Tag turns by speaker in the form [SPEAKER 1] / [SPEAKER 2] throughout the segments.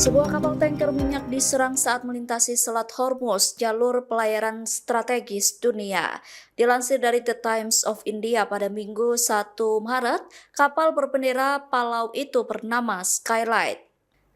[SPEAKER 1] Sebuah kapal tanker minyak diserang saat melintasi Selat Hormuz, jalur pelayaran strategis dunia. Dilansir dari The Times of India pada Minggu 1 Maret, kapal berbendera Palau itu bernama Skylight.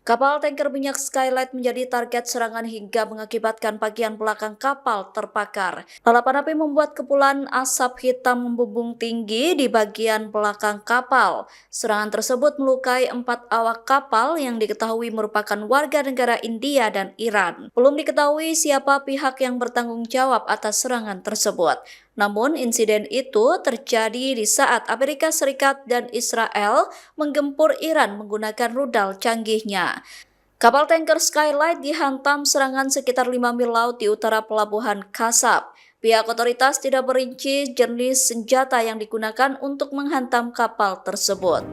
[SPEAKER 1] Kapal tanker minyak Skylight menjadi target serangan hingga mengakibatkan bagian belakang kapal terbakar. Lalapan api membuat kepulan asap hitam membumbung tinggi di bagian belakang kapal. Serangan tersebut melukai 4 awak kapal yang diketahui merupakan warga negara India dan Iran. Belum diketahui siapa pihak yang bertanggung jawab atas serangan tersebut. Namun insiden itu terjadi di saat Amerika Serikat dan Israel menggempur Iran menggunakan rudal canggihnya. Kapal tanker Skylight dihantam serangan sekitar 5 mil laut di utara pelabuhan Kasab. Pihak otoritas tidak merinci jenis senjata yang digunakan untuk menghantam kapal tersebut.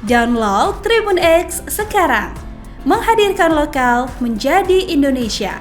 [SPEAKER 2] Download Tribun X sekarang, menghadirkan lokal menjadi Indonesia.